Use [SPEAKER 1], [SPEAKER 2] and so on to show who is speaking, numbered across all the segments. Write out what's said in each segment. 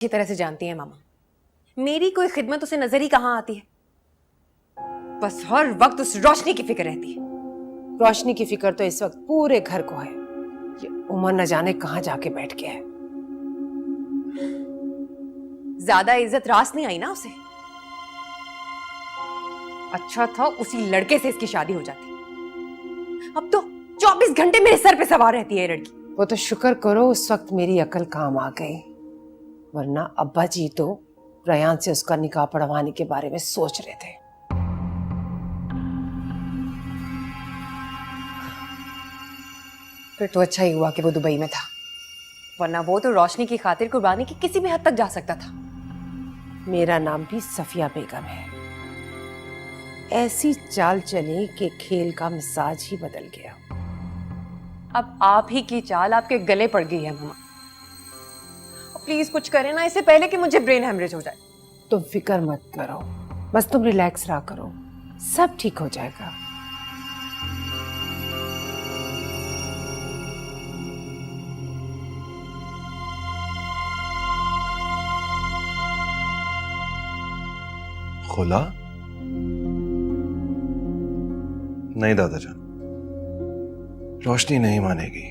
[SPEAKER 1] अच्छी तरह से जानती है मामा, मेरी कोई खिदमत उसे नजर ही कहाँ आती है। बस हर वक्त उस रोशनी की फिक्र रहती है।
[SPEAKER 2] रोशनी की फिक्र तो इस वक्त पूरे घर को है। ये उमर न जाने कहाँ जाके बैठ गया है।
[SPEAKER 1] ज्यादा इज्जत रास नहीं आई ना उसे। अच्छा था उसी लड़के से इसकी शादी हो जाती। अब तो 24 घंटे मेरे सर पे सवार रहती है ये लड़की।
[SPEAKER 2] वो तो शुक्र करो उस वक्त मेरी अकल काम आ गई, वरना अब्बा जी तो रयान से उसका निकाह पढ़वाने के बारे में सोच रहे थे।
[SPEAKER 1] फिर तो अच्छा ही हुआ कि वो दुबई में था, वरना वो तो रोशनी की खातिर कुर्बानी की किसी भी हद तक जा सकता था।
[SPEAKER 2] मेरा नाम भी सफिया बेगम है। ऐसी चाल चली कि खेल का मिजाज ही बदल गया।
[SPEAKER 1] अब आप ही की चाल आपके गले पड़ गई है मामा। प्लीज कुछ करें ना, इससे पहले कि मुझे ब्रेन हेमरेज हो जाए।
[SPEAKER 2] तुम फिक्र मत करो, बस तुम रिलैक्स रहा करो, सब ठीक हो जाएगा।
[SPEAKER 3] खुला? नहीं दादाजान, रोशनी नहीं मानेगी।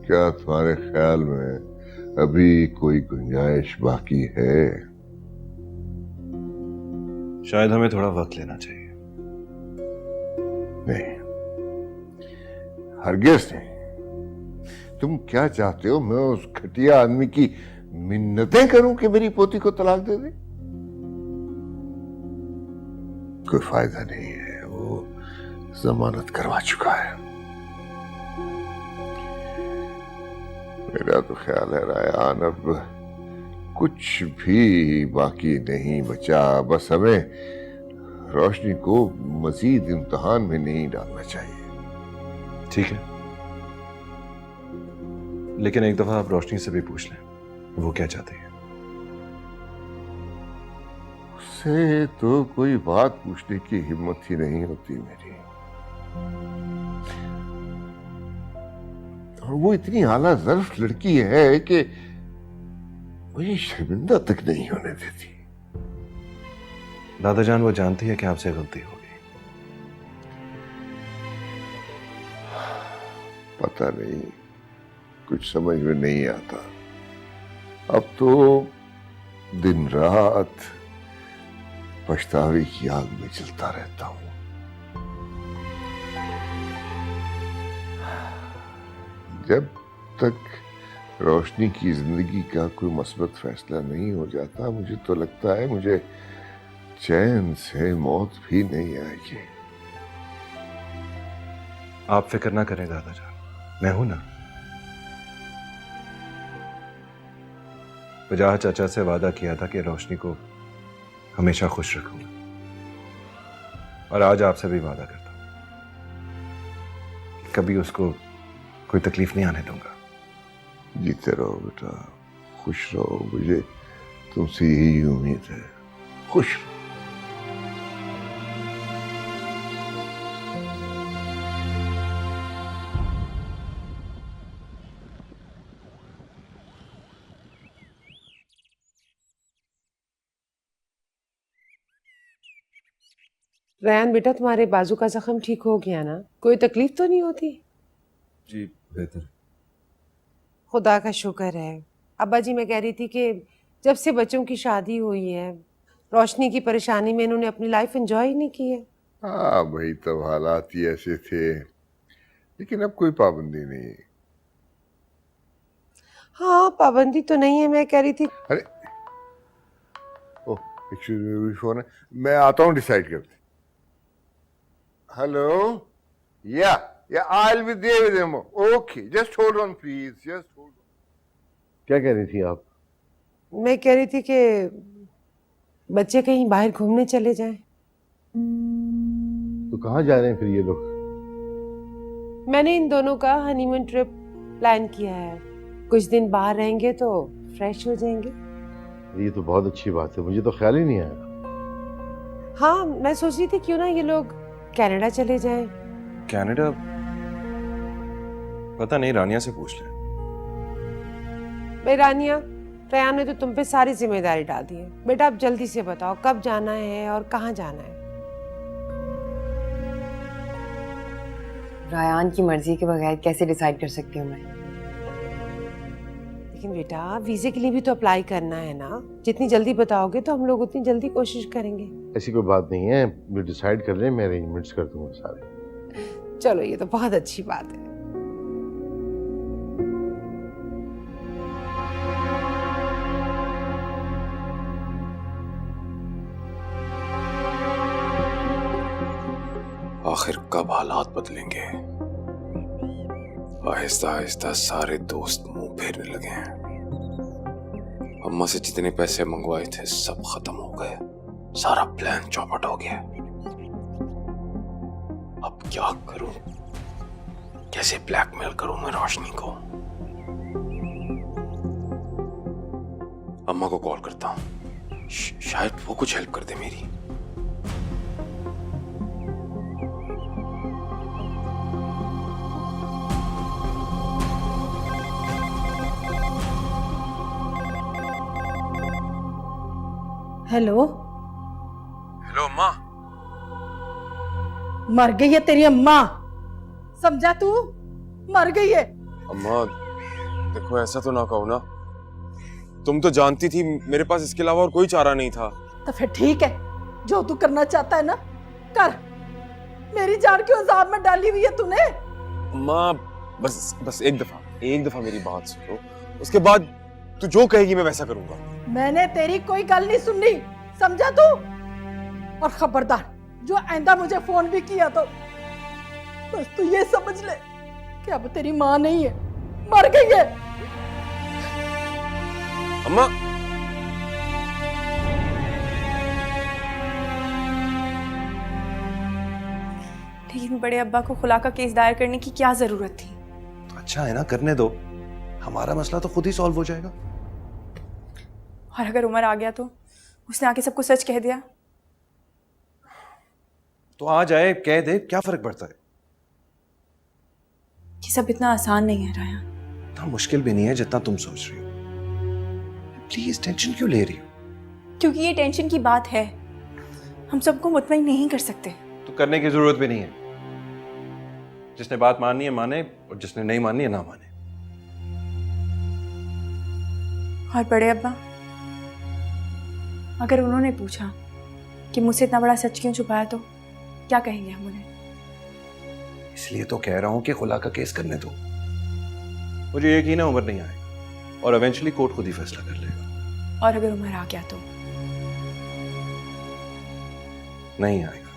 [SPEAKER 4] क्या तुम्हारे ख्याल में अभी कोई गुंजाइश बाकी है?
[SPEAKER 3] शायद हमें थोड़ा वक्त लेना चाहिए।
[SPEAKER 4] नहीं, हरगिज नहीं। तुम क्या चाहते हो, मैं उस घटिया आदमी की मिन्नतें करूं कि मेरी पोती को तलाक दे दे? कोई फायदा नहीं है, वो जमानत करवा चुका है। मेरा तो ख्याल है रायान, अब कुछ भी बाकी नहीं बचा। बस हमें रोशनी को मजीद इम्तिहान में नहीं डालना चाहिए।
[SPEAKER 3] ठीक है, लेकिन एक दफा आप रोशनी से भी पूछ लें वो क्या चाहती है।
[SPEAKER 4] उससे तो कोई बात पूछने की हिम्मत ही नहीं होती मेरी। और वो इतनी आला ज़र्फ लड़की है कि मुझे शर्मिंदा तक नहीं होने देती।
[SPEAKER 3] दादाजान वो जानती है कि आपसे गलती होगी।
[SPEAKER 4] पता नहीं, कुछ समझ में नहीं आता। अब तो दिन रात पछतावे की आग में जलता रहता हूं। जब तक रोशनी की जिंदगी का कोई मस्बत फैसला नहीं हो जाता, मुझे तो लगता है मुझे चैन से मौत भी नहीं आएगी।
[SPEAKER 3] आप फिक्र ना करें दादाजान, मैं हूं ना। वजाह चाचा से वादा किया था कि रोशनी को हमेशा खुश रखूंगा, और आज आपसे भी वादा करता हूं कि कभी उसको कोई तकलीफ नहीं आने दूंगा।
[SPEAKER 4] जीते रहो बेटा, खुश रहो, मुझे तुमसे यही उम्मीद है। खुश रहो।
[SPEAKER 2] रयान बेटा, तुम्हारे बाजू का जख्म ठीक हो गया ना? कोई तकलीफ तो नहीं होती?
[SPEAKER 3] जी बेहतर।
[SPEAKER 2] खुदा का शुक्र है। अब्बा जी, मैं कह रही थी कि जब से बच्चों की शादी हुई है, रोशनी की परेशानी में इन्होंने अपनी लाइफ एंजॉय ही नहीं की है।
[SPEAKER 4] हाँ भाई, तब हालात ही ऐसे थे, लेकिन अब कोई पाबंदी नहीं।
[SPEAKER 2] हाँ, पाबंदी तो नहीं है। मैं कह रही थी
[SPEAKER 4] अरे ओह, एक्चुअली फोन है, मैं आता हूँ, डिसाइड करते। Hello, yeah I will be there with him. Okay, just hold on please, just hold on. क्या कह रही थी आप?
[SPEAKER 2] मैं कह रही थी कि बच्चे कहीं बाहर घूमने चले जाएं।
[SPEAKER 4] तो कहाँ जा रहे हैं फिर ये लोग?
[SPEAKER 2] मैंने इन दोनों का हनीमून ट्रिप प्लान किया है। कुछ दिन बाहर रहेंगे तो फ्रेश हो जाएंगे।
[SPEAKER 5] ये तो बहुत अच्छी बात है, मुझे तो ख्याल ही नहीं आया।
[SPEAKER 2] हाँ, मैं सोच रही थी क्यों ना ये लोग कनाडा चले जाएं।
[SPEAKER 3] कनाडा? पता नहीं, रानिया से पूछ लें।
[SPEAKER 2] भाई रानिया, रयान ने तो तुम पे सारी जिम्मेदारी डाल दी है। बेटा आप जल्दी से बताओ कब जाना है और कहाँ जाना है।
[SPEAKER 1] रायान की मर्जी के बगैर कैसे डिसाइड कर सकती हूँ मैं?
[SPEAKER 2] लेकिन बेटा वीजे के लिए भी तो अप्लाई करना है ना। जितनी जल्दी बताओगे तो हम लोग उतनी जल्दी कोशिश करेंगे।
[SPEAKER 5] ऐसी कोई बात नहीं है, ये डिसाइड कर लें, मैं अरेंजमेंट्स कर दूंगा सारे।
[SPEAKER 2] चलो ये तो बहुत अच्छी बात है।
[SPEAKER 6] आखिर कब हालात बदलेंगे? आहिस्ता आहिस्ता सारे दोस्त मुंह फेरने लगे हैं। अम्मा से जितने पैसे मंगवाए थे सब खत्म हो गए, सारा प्लान चौपट हो गया। अब क्या करूं? कैसे ब्लैकमेल करूं मैं रोशनी को? अम्मा को कॉल करता हूं, शायद वो कुछ हेल्प कर दे मेरी।
[SPEAKER 7] हेलो।
[SPEAKER 6] हेलो अम्मा।
[SPEAKER 7] मर गई है तेरी अम्मा, समझा तू? मर गई है।
[SPEAKER 6] अम्मा देखो ऐसा तो ना कहो ना, तुम तो जानती थी मेरे पास इसके अलावा और कोई चारा नहीं था।
[SPEAKER 7] तो फिर ठीक है, जो तू करना चाहता है ना कर। मेरी जान क्यों अजाब में डाली हुई है तूने?
[SPEAKER 6] अम्मा बस एक दफा मेरी बात सुनो, उसके बाद तू जो कहेगी मैं वैसा करूंगा।
[SPEAKER 7] मैंने तेरी कोई गल नहीं सुननी, समझा तू? और खबरदार जो आइंदा मुझे फोन भी किया तो बस तू ये समझ ले कि अब तेरी माँ नहीं है, मर गई है।
[SPEAKER 6] अम्मा
[SPEAKER 8] लेकिन बड़े अब्बा को खुला का केस दायर करने की क्या जरूरत थी?
[SPEAKER 3] तो अच्छा है ना, करने दो, हमारा मसला तो खुद ही सॉल्व हो जाएगा।
[SPEAKER 8] और अगर उमर आ गया तो उसने आके सबको सच कह दिया?
[SPEAKER 3] तो आ जाए, कह दे, क्या फर्क पड़ता है?
[SPEAKER 8] ये सब इतना आसान नहीं है राया।
[SPEAKER 3] इतना मुश्किल भी नहीं है जितना तुम सोच रही हो। प्लीज टेंशन क्यों ले रही हो?
[SPEAKER 8] क्योंकि ये टेंशन की बात है, हम सबको मुतमईन नहीं कर सकते।
[SPEAKER 3] तो करने की जरूरत भी नहीं है। जिसने बात माननी है माने, और जिसने नहीं माननी है ना माने।
[SPEAKER 8] और बड़े अब्बा, अगर उन्होंने पूछा कि मुझसे इतना बड़ा सच क्यों छुपाया तो क्या कहेंगे हम उन्हें?
[SPEAKER 3] इसलिए तो कह रहा हूं कि खुला का केस करने दो। मुझे यकीन है उमर नहीं आएगा और इवेंचुअली कोर्ट खुद ही फैसला कर लेगा।
[SPEAKER 8] और अगर उमर आ गया तो?
[SPEAKER 3] नहीं आएगा,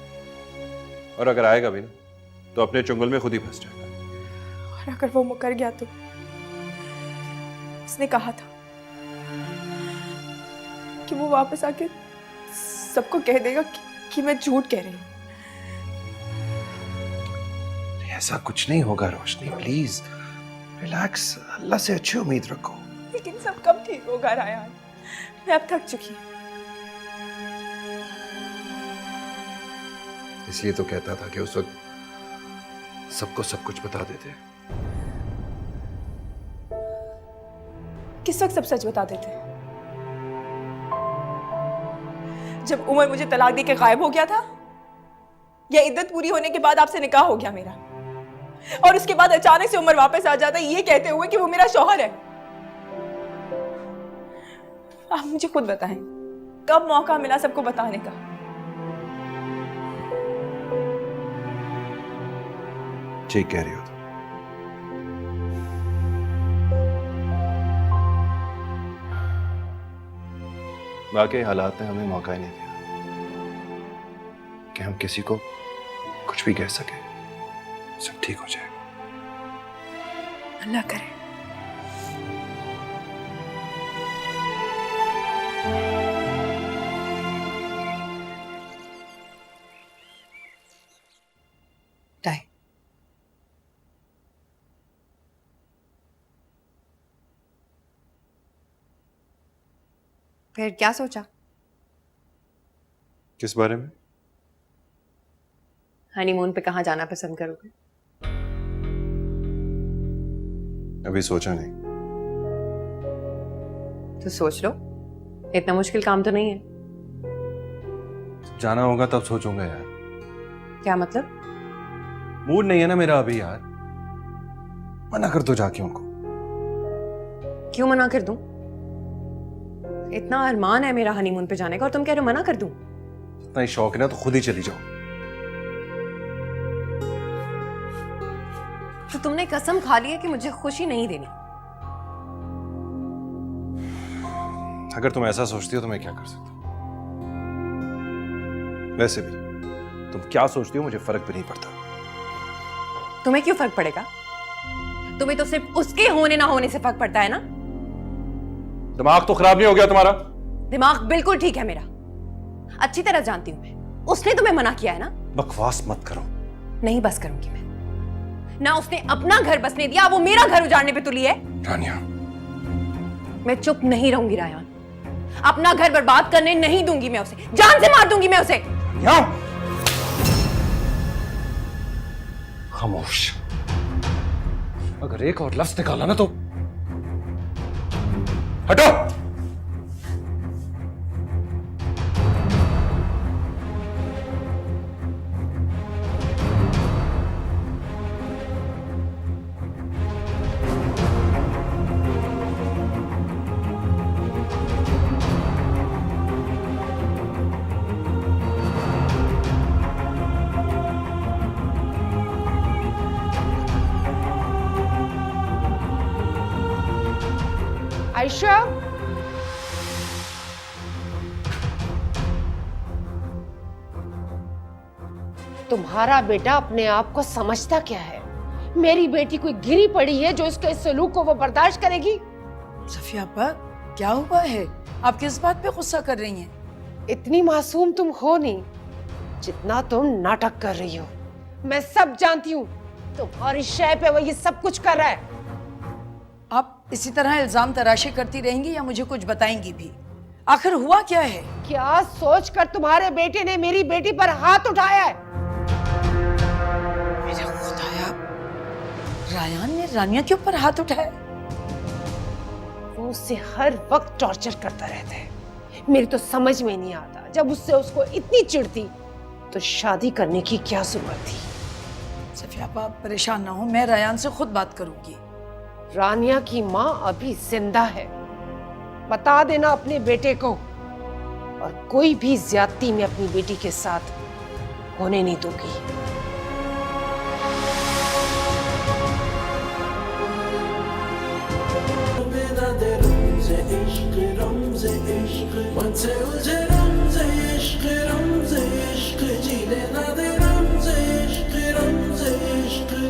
[SPEAKER 3] और अगर आएगा भी ना तो अपने चुंगल में खुद ही फंस जाएगा।
[SPEAKER 8] और अगर वो मुकर गया तो? उसने कहा था कि वो वापस आके सबको कह देगा कि मैं झूठ कह रही हूँ।
[SPEAKER 3] ऐसा कुछ नहीं होगा रोशनी, प्लीज रिलैक्स, अल्लाह से अच्छी उम्मीद रखो।
[SPEAKER 8] लेकिन सब कब ठीक होगा रायान? मैं अब थक चुकी हूँ।
[SPEAKER 3] इसलिए तो कहता था कि उस वक्त सबको सब कुछ बता देते।
[SPEAKER 8] किस वक्त सब सच बता देते? जब उमर मुझे तलाक दे के गायब हो गया था, या इद्दत पूरी होने के बाद आपसे निकाह हो गया मेरा, और उसके बाद अचानक से उमर वापस आ जाता ये कहते हुए कि वो मेरा शौहर है? आप मुझे खुद बताएं, कब मौका मिला सबको बताने का?
[SPEAKER 3] ठीक कह रही हो तुम। बाकी हालात ने हमें मौका ही नहीं दिया कि हम किसी को कुछ भी कह सके। सब ठीक हो जाएगा।
[SPEAKER 8] अल्लाह करे।
[SPEAKER 1] टाइम फिर क्या सोचा?
[SPEAKER 3] किस बारे में?
[SPEAKER 1] हनीमून पे कहाँ जाना पसंद करोगे?
[SPEAKER 3] अभी सोचा नहीं।
[SPEAKER 1] तो सोच लो, इतना मुश्किल काम तो नहीं है।
[SPEAKER 3] जाना होगा तब सोचूंगा यार।
[SPEAKER 1] क्या मतलब?
[SPEAKER 3] मूड नहीं है ना मेरा अभी यार। मना कर दो जाके उनको।
[SPEAKER 1] क्यों मना कर दूं? इतना अरमान है मेरा हनीमून पे जाने का और तुम कह रहे हो मना कर दूं?
[SPEAKER 3] इतना ही शौक है ना तो खुद ही चली जाओ।
[SPEAKER 1] तो तुमने कसम खा ली है कि मुझे खुशी नहीं देनी।
[SPEAKER 3] अगर तुम ऐसा सोचती हो तो मैं क्या कर सकता हूं? वैसे भी तुम क्या सोचती हो मुझे फर्क भी नहीं पड़ता।
[SPEAKER 1] तुम्हें क्यों फर्क पड़ेगा? तुम्हें तो सिर्फ उसके होने ना होने से फर्क पड़ता है ना।
[SPEAKER 3] दिमाग तो खराब नहीं हो गया तुम्हारा?
[SPEAKER 1] दिमाग बिल्कुल ठीक है मेरा, अच्छी तरह जानती हूं मैं। उसने तुम्हें मना किया है ना।
[SPEAKER 3] बकवास मत करो।
[SPEAKER 1] नहीं बस करूंगी मैं। ना उसने अपना घर बसने दिया, वो मेरा घर उजाड़ने पे तुली है।
[SPEAKER 3] रानिया,
[SPEAKER 1] मैं चुप नहीं रहूंगी रायान। अपना घर बर्बाद करने नहीं दूंगी मैं उसे। जान से मार दूंगी मैं उसे।
[SPEAKER 3] रानिया! खामोश। अगर एक और लफ्ज निकाला ना तो हटो।
[SPEAKER 2] आयशा, तुम्हारा बेटा अपने आप को समझता क्या है? मेरी बेटी कोई गिरी पड़ी है जो इसके इस सलूक को वो बर्दाश्त करेगी?
[SPEAKER 7] सफिया अब्बा, क्या हुआ है? आप किस बात पे गुस्सा कर रही हैं?
[SPEAKER 2] इतनी मासूम तुम हो नहीं जितना तुम नाटक कर रही हो। मैं सब जानती हूँ। तुम्हारी शय पे वो ये सब कुछ कर रहा है।
[SPEAKER 7] आप इसी तरह इल्जाम तराशी करती रहेंगी या मुझे कुछ बताएंगी भी? आखिर हुआ क्या है?
[SPEAKER 2] क्या सोचकर तुम्हारे बेटे ने मेरी बेटी पर हाथ उठाया है?
[SPEAKER 7] मेरे खुदाया, रायान ने रानिया के ऊपर हाथ उठाया?
[SPEAKER 2] वो उससे हर वक्त टॉर्चर करता रहता है। मेरी तो समझ में नहीं आता, जब उससे उसको इतनी चिढ़ती तो शादी करने की क्या जरूरत थी?
[SPEAKER 7] सफिया आप परेशान ना हो, मैं रायान से खुद बात करूंगी।
[SPEAKER 2] रानिया की माँ अभी जिंदा है, बता देना अपने बेटे को, और कोई भी ज्यादती में अपनी बेटी के साथ होने नहीं दूंगी।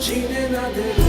[SPEAKER 9] जीने ना दे